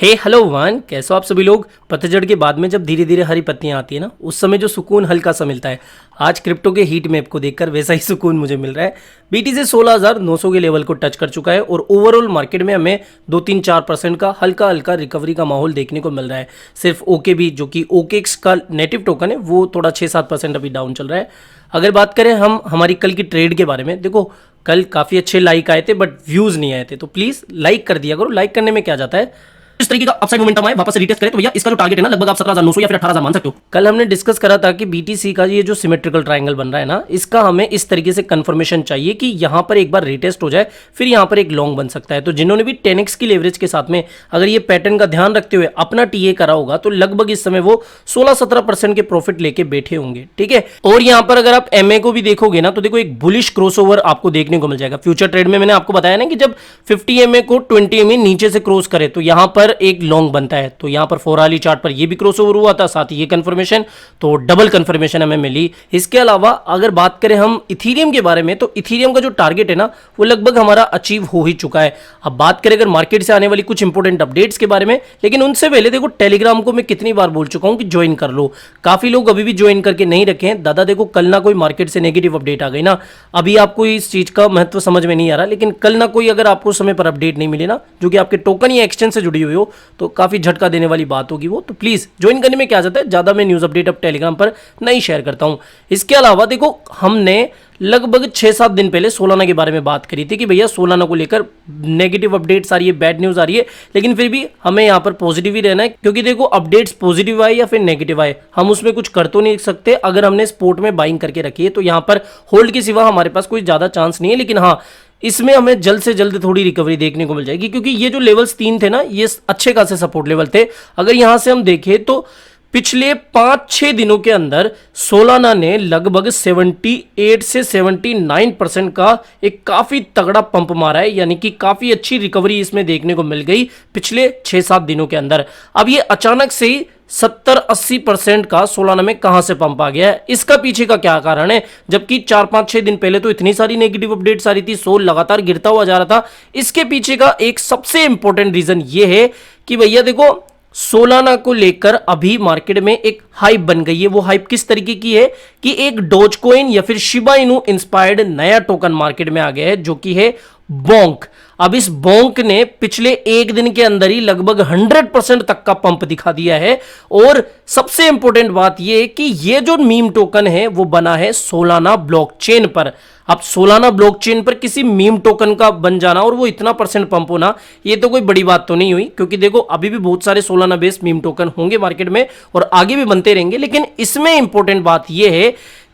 हे hello one, कैसे हो आप सभी लोग। पतझड़ के बाद में जब धीरे धीरे हरी पत्तियां आती है ना, उस समय जो सुकून हल्का सा मिलता है, आज क्रिप्टो के हीट मैप को देखकर वैसा ही सुकून मुझे मिल रहा है। बीटीसी 16,900 के लेवल को टच कर चुका है और ओवरऑल मार्केट में हमें 2-3-4% का हल्का हल्का रिकवरी का माहौल देखने को मिल रहा है। सिर्फ ओके भी, जो कि ओकेक्स का नेटिव टोकन है, वो थोड़ा 6-7% अभी डाउन चल रहा है। अगर बात करें हम हमारी कल की ट्रेड के बारे में, देखो कल काफ़ी अच्छे लाइक आए थे बट व्यूज़ नहीं आए थे, तो प्लीज़ लाइक कर दिया करो। लाइक करने में क्या जाता है, इस तरीके का अपसाइड मोमेंटम आए, वापस से रीटेस्ट करें तो भैया इसका जो टारगेट है ना, लगभग आप 17,900 या फिर 18,000 मान सकते हो। कल हमने डिस्कस करा था कि बीटीसी का ये जो सिमेट्रिकल ट्रायंगल बन रहा है ना, इसका हमें इस तरीके से कंफर्मेशन चाहिए कि यहां पर एक बार रीटेस्ट हो जाए, फिर यहां पर एक लॉन्ग बन सकता है। तो जिन्होंने भी 10x की लेवरेज के साथ में अगर ये पैटर्न का ध्यान रखते हुए अपना टीए करा होगा, तो लगभग इस समय वो 16-17% के प्रॉफिट लेके बैठे होंगे, ठीक है। और यहां पर अगर आप एमए को भी देखोगे ना, तो देखो एक बुलिश क्रॉसओवर आपको देखने को मिल जाएगा। फ्यूचर ट्रेड में मैंने आपको बताया ना कि जब 50 एमए को 20 एमए नीचे से क्रॉस करे तो यहां पर एक लॉन्ग बनता है। तो यहां पर 4 वाली चार्ट पर ये भी क्रॉसओवर हुआ था, साथ ही ये कंफर्मेशन, तो डबल कंफर्मेशन हमें मिली। इसके अलावा अगर बात करें हम इथेरियम के बारे में, तो इथेरियम का जो टारगेट है ना, वो लगभग हमारा अचीव हो ही चुका है। अब बात करें अगर मार्केट से आने वाली कुछ इंपॉर्टेंट अपडेट्स के बारे में, लेकिन उनसे पहले देखो टेलीग्राम को मैं कितनी बार बोल चुका हूं कि ज्वाइन कर लो। काफी लोग अभी भी ज्वाइन करके नहीं रखे हैं। दादा देखो कल ना कोई मार्केट से नेगेटिव अपडेट आ गई ना, अभी आपको इस चीज का महत्व समझ में नहीं आ रहा, लेकिन कल ना कोई अगर आपको समय पर अपडेट नहीं मिले ना, जो कि आपके टोकन या एक्सचेंज से जुड़ी हुई हो, तो काफी झटका देने वाली बात होगी वो। तो प्लीज ज्वाइन करने में क्या जाता है, ज्यादा मैं न्यूज अपडेट अब टेलीग्राम पर नहीं शेयर करता हूं। इसके अलावा देखो हमने लगभग 6-7 दिन पहले सोलाना के बारे में बात करी थी कि भैया सोलाना को लेकर नेगेटिव अपडेट्स आ रही है, बैड न्यूज आ रही है, लेकिन फिर भी हमें यहां पर पॉजिटिव ही रहना है, क्योंकि देखो अपडेट्स पॉजिटिव आए या फिर नेगेटिव आए, हम उसमें कुछ कर तो नहीं सकते। अगर हमने स्पोर्ट में बाइंग करके रखी है तो यहां पर होल्ड के सिवा हमारे पास कोई ज्यादा चांस नहीं है, लेकिन हाँ इसमें हमें जल्द से जल्द थोड़ी रिकवरी देखने को मिल जाएगी, क्योंकि ये जो लेवल्स 3 थे ना, ये अच्छे खासे सपोर्ट लेवल थे। अगर यहां से हम देखें तो पिछले 5-6 दिनों के अंदर सोलाना ने लगभग 78 से 79% का एक काफी तगड़ा पंप मारा है, यानी कि काफी अच्छी रिकवरी इसमें देखने को मिल गई पिछले 6-7 दिनों के अंदर। अब ये अचानक से ही 70-80% का सोलाना में कहां से पंप आ गया है, इसका पीछे का क्या कारण है, जबकि 4-5-6 दिन पहले तो इतनी सारी नेगेटिव अपडेट्स आ रही थी, सोल लगातार गिरता हुआ जा रहा था। इसके पीछे का एक सबसे इंपॉर्टेंट रीजन ये है कि भैया देखो सोलाना को लेकर अभी मार्केट में एक हाइप बन गई है। वो हाइप किस तरीके की है कि एक डोज कॉइन या फिर शिबा इनू इंस्पायर्ड नया टोकन मार्केट में आ गया है, जो कि है बोंक। अब इस बोंक ने पिछले एक दिन के अंदर ही लगभग 100% तक का पंप दिखा दिया है। और सबसे इंपॉर्टेंट बात यह है कि यह जो मीम टोकन है वो बना है सोलाना ब्लॉकचेन पर। अब सोलाना ब्लॉकचेन पर किसी मीम टोकन का बन जाना और वो इतना परसेंट पंप होना, ये तो कोई बड़ी बात तो नहीं हुई, क्योंकि देखो अभी भी बहुत सारे सोलाना बेस्ड मीम टोकन होंगे मार्केट में और आगे भी बनते रहेंगे। लेकिन इसमें इंपॉर्टेंट बात यह है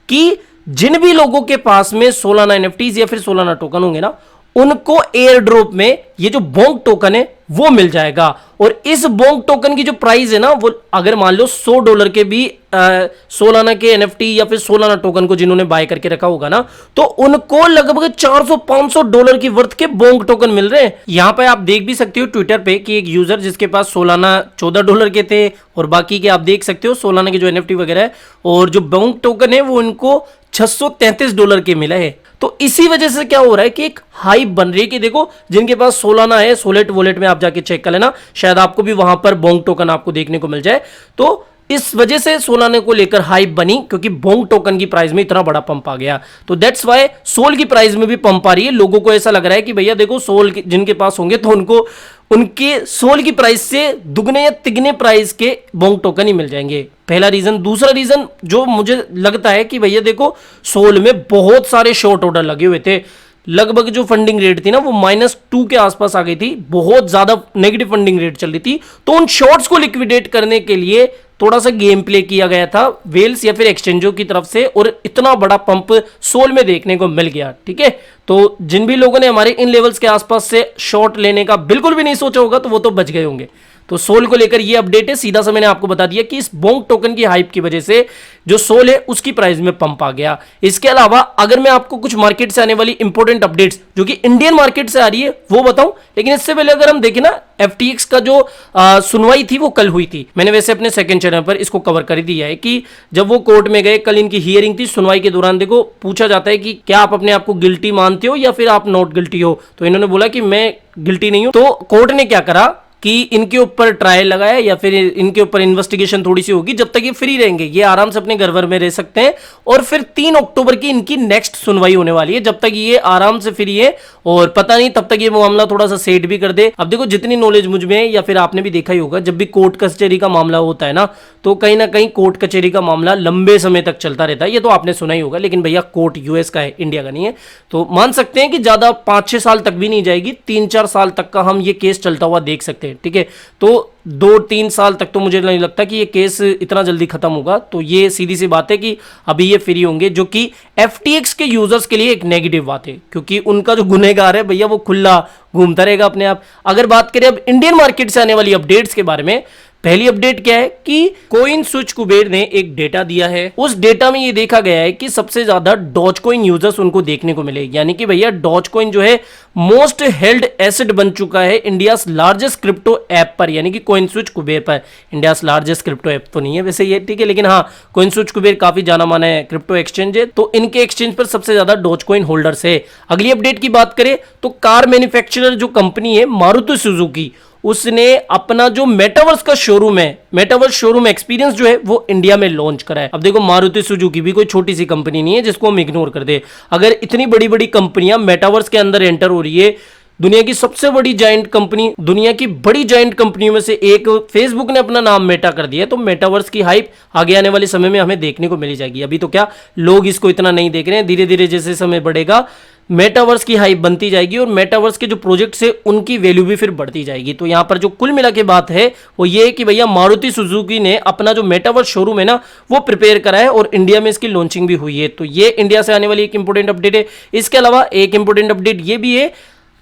कि जिन भी लोगों के पास में सोलाना एनएफटीज या फिर सोलाना टोकन होंगे ना, उनको एयर ड्रॉप में ये जो बोंक टोकन है वो मिल जाएगा। और इस बोंक टोकन की जो प्राइस है ना, वो अगर मान लो $100 के भी सोलाना के एनएफटी या फिर सोलाना टोकन को जिन्होंने बाय करके रखा होगा ना, तो उनको लगभग $400-500 की वर्थ के बोंक टोकन मिल रहे हैं। यहां पे आप देख भी सकते हो ट्विटर पे कि एक यूजर जिसके पास सोलाना $14 के थे और बाकी के आप देख सकते हो सोलाना के जो एनएफटी वगैरह है, और जो बोंक टोकन है वो उनको $633 के मिला है। तो इसी वजह से क्या हो रहा है कि एक हाइप बन रही है कि देखो जिनके पास सोलाना है, सोलेट वॉलेट में आप जाके चेक कर लेना, शायद आपको भी वहां पर बोंक टोकन आपको देखने को मिल जाए। तो इस वजह से सोलाना को लेकर हाइप बनी, क्योंकि बोंक टोकन की प्राइस में इतना बड़ा पंप आ गया। तो दैट्स वाई सोल की प्राइस में भी पंप आ रही है। लोगों को ऐसा लग रहा है कि भैया देखो सोल जिनके पास होंगे तो उनको उनके सोल की प्राइस से दुगने या तिगने प्राइस के बोंक टोकन ही मिल जाएंगे। पहला रीजन। दूसरा रीजन जो मुझे लगता है कि भैया देखो सोल में बहुत सारे शॉर्ट ऑर्डर लगे हुए थे। लगभग जो फंडिंग रेट थी ना वो -2 के आसपास आ गई थी, बहुत ज्यादा नेगेटिव फंडिंग रेट चल रही थी। तो उन शॉर्ट्स को लिक्विडेट करने के लिए थोड़ा सा गेम प्ले किया गया था वेल्स या फिर एक्सचेंजों की तरफ से, और इतना बड़ा पंप सोल में देखने को मिल गया, ठीक है। तो जिन भी लोगों ने हमारे इन लेवल्स के आसपास से शॉर्ट लेने का बिल्कुल भी नहीं सोचा होगा, तो वो तो बच गए होंगे। तो सोल को लेकर ये अपडेट है, सीधा सा मैंने आपको बता दिया कि इस बोंक टोकन की हाइप की वजह से जो सोल है उसकी प्राइस में पंप आ गया। इसके अलावा अगर मैं आपको कुछ मार्केट से आने वाली इंपॉर्टेंट अपडेट्स जो कि इंडियन मार्केट से आ रही है वो बताऊं, लेकिन इससे पहले अगर हम देखें ना, एफटीएक्स का जो सुनवाई थी वो कल हुई थी। मैंने वैसे अपने सेकंड चैनल पर इसको कवर कर दिया है कि जब वो कोर्ट में गए, कल इनकी हियरिंग थी। सुनवाई के दौरान देखो पूछा जाता है कि क्या आप अपने आप को गिल्टी मानते हो या फिर आप नॉट गिल्टी हो, तो इन्होंने बोला कि मैं गिल्टी नहीं हूं। तो कोर्ट ने क्या करा, कि इनके ऊपर ट्रायल लगाया या फिर इनके ऊपर इन्वेस्टिगेशन थोड़ी सी होगी। जब तक ये फ्री रहेंगे ये आराम से अपने घर भर में रह सकते हैं, और फिर 3 अक्टूबर की इनकी नेक्स्ट सुनवाई होने वाली है। जब तक ये आराम से फ्री है और पता नहीं तब तक ये मामला थोड़ा सा सेट भी कर दे। अब देखो जितनी नॉलेज मुझ में है, या फिर आपने भी देखा ही होगा, जब भी कोर्ट कचहरी का मामला होता है ना, तो कहीं ना कहीं कोर्ट कचहरी का मामला लंबे समय तक चलता रहता है। ये तो आपने सुना ही होगा, लेकिन भैया कोर्ट यूएस का है, इंडिया का नहीं है। तो मान सकते हैं कि ज्यादा 5-6 साल तक भी नहीं जाएगी, 3-4 साल तक का हम ये केस चलता हुआ देख सकते हैं। ठीक है, तो 2-3 साल तक तो मुझे नहीं लगता कि ये केस इतना जल्दी खत्म होगा। तो ये सीधी सी बात है कि अभी ये फ्री होंगे, जो कि FTX के यूजर्स के लिए एक नेगेटिव बात है, क्योंकि उनका जो गुनहगार है भैया वो खुला घूमता रहेगा अपने आप। अगर बात करें अब इंडियन मार्केट से आने वाली अपडेट्स के बारे में, पहली अपडेट क्या है कि कोइन स्विच कुबेर ने एक डेटा दिया है। उस डेटा में ये देखा गया है कि सबसे ज्यादा डॉज कॉइन यूजर्स उनको देखने को मिले, यानी कि भैया डॉज कॉइन जो है मोस्ट हेल्ड एसेट बन चुका है इंडिया लार्जेस्ट क्रिप्टो ऐप पर, यानी कि कोइन स्विच कुबेर पर। इंडिया लार्जेस्ट क्रिप्टो ऐप तो नहीं है वैसे ये, ठीक है, लेकिन हाँ कोइन स्विच कुबेर काफी जाना माना है क्रिप्टो एक्सचेंज है, तो इनके एक्सचेंज पर सबसे ज्यादा डॉज कॉइन होल्डर्स है। अगली अपडेट की बात करें तो कार मैन्युफैक्चरर जो कंपनी है मारुति सुजुकी, उसने अपना जो मेटावर्स का शोरूम है, मेटावर्स शोरूम एक्सपीरियंस जो है वो इंडिया में लॉन्च करा है। अब देखो मारुति सुजुकी भी कोई छोटी सी कंपनी नहीं है जिसको हम इग्नोर कर दे। अगर इतनी बड़ी बड़ी कंपनियां मेटावर्स के अंदर एंटर हो रही है, दुनिया की सबसे बड़ी जायंट कंपनी, दुनिया की बड़ी जायंट कंपनियों में से एक फेसबुक ने अपना नाम मेटा कर दिया है, तो मेटावर्स की हाइप आगे आने वाले समय में हमें देखने को मिली जाएगी। अभी तो क्या लोग इसको इतना नहीं देख रहे हैं, धीरे धीरे जैसे समय बढ़ेगा मेटावर्स की हाइप बनती जाएगी और मेटावर्स के जो प्रोजेक्ट्स है उनकी वैल्यू भी फिर बढ़ती जाएगी। तो यहां पर जो कुल मिला के बात है वो ये है कि भैया मारुति सुजुकी ने अपना जो मेटावर्स शोरूम है ना वो प्रिपेयर करा है और इंडिया में इसकी लॉन्चिंग भी हुई है। तो ये इंडिया से आने वाली एक इंपॉर्टेंट अपडेट है। इसके अलावा एक इंपॉर्टेंट अपडेट ये भी है,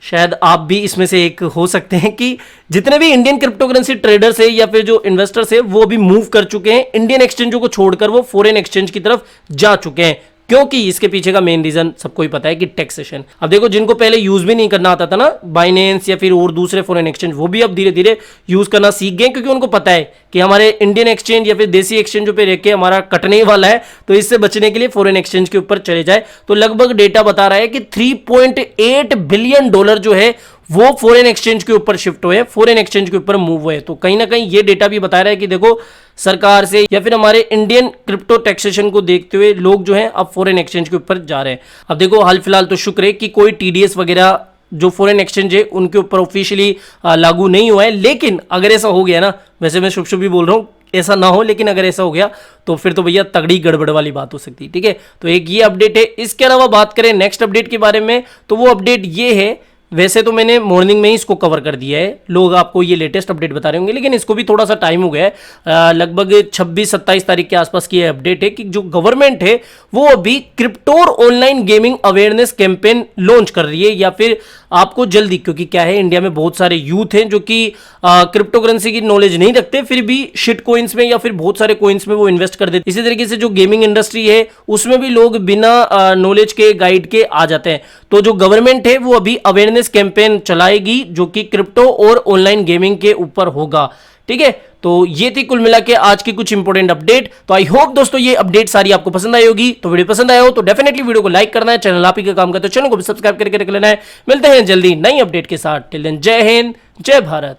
शायद आप भी इसमें से एक हो सकते हैं, कि जितने भी इंडियन क्रिप्टो करेंसी ट्रेडर्स है या फिर जो इन्वेस्टर्स है वो भी मूव कर चुके हैं इंडियन एक्सचेंजों को छोड़कर, वो फॉरेन एक्सचेंज की तरफ जा चुके हैं। क्योंकि इसके पीछे का मेन रीजन सबको ही पता है कि टैक्सेशन। अब देखो जिनको पहले यूज भी नहीं करना आता था ना, बाइनेंस या फिर और दूसरे फॉरेन एक्सचेंज, वो भी अब धीरे धीरे यूज करना सीख गए, क्योंकि उनको पता है कि हमारे इंडियन एक्सचेंज या फिर देसी एक्सचेंजों पे रह के हमारा कटने ही वाला है, तो इससे बचने के लिए फॉरेन एक्सचेंज के ऊपर चले जाए। तो लगभग डेटा बता रहा है कि $3.8 बिलियन जो है वो फॉरेन एक्सचेंज के ऊपर शिफ्ट हुए, फॉरेन एक्सचेंज के ऊपर मूव हुए। तो कहीं ना कहीं ये डेटा भी बता रहा है कि देखो सरकार से या फिर हमारे इंडियन क्रिप्टो टैक्सेशन को देखते हुए लोग जो हैं अब फॉरेन एक्सचेंज के ऊपर जा रहे हैं। अब देखो हाल फिलहाल तो शुक्र है कि कोई TDS वगैरह जो फॉरेन एक्सचेंज है उनके ऊपर ऑफिशियली लागू नहीं हुआ है, लेकिन अगर ऐसा हो गया ना, वैसे मैं शुभ शुभ भी बोल रहा हूँ ऐसा ना हो, लेकिन अगर ऐसा हो गया तो फिर तो भैया तगड़ी गड़बड़ वाली बात हो सकती है। ठीक है, तो एक ये अपडेट है। इसके अलावा बात करें नेक्स्ट अपडेट के बारे में, तो वो अपडेट ये है, वैसे तो मैंने मॉर्निंग में ही इसको कवर कर दिया है, लोग आपको ये लेटेस्ट अपडेट बता रहे होंगे, लेकिन इसको भी थोड़ा सा टाइम हो गया है। लगभग 26-27 तारीख के आसपास की अपडेट है कि जो गवर्नमेंट है वो अभी क्रिप्टो और online gaming awareness campaign launch कर रही है, या फिर आपको जल्दी, क्योंकि क्या है इंडिया में बहुत सारे यूथ हैं जो कि क्रिप्टो करेंसी की नॉलेज नहीं रखते, फिर भी शिट कोइंस में या फिर बहुत सारे कोइंस में वो इन्वेस्ट कर देते। इसी तरीके से जो गेमिंग इंडस्ट्री है उसमें भी लोग बिना नॉलेज के, गाइड के आ जाते हैं। तो जो गवर्नमेंट है वो अभी अवेयरनेस कैंपेन चलाएगी जो कि क्रिप्टो और ऑनलाइन गेमिंग के ऊपर होगा। ठीक है, तो ये थी कुल मिला के आज की कुछ इंपॉर्टेंट अपडेट। तो आई होप दोस्तों ये अपडेट सारी आपको पसंद आई होगी। तो वीडियो पसंद आया हो तो डेफिनेटली वीडियो को लाइक करना है, चैनल आप ही का काम करते हो, चैनल को भी सब्सक्राइब करके रख लेना है। मिलते हैं जल्दी नई अपडेट के साथ। टिल देन जय हिंद, जय भारत।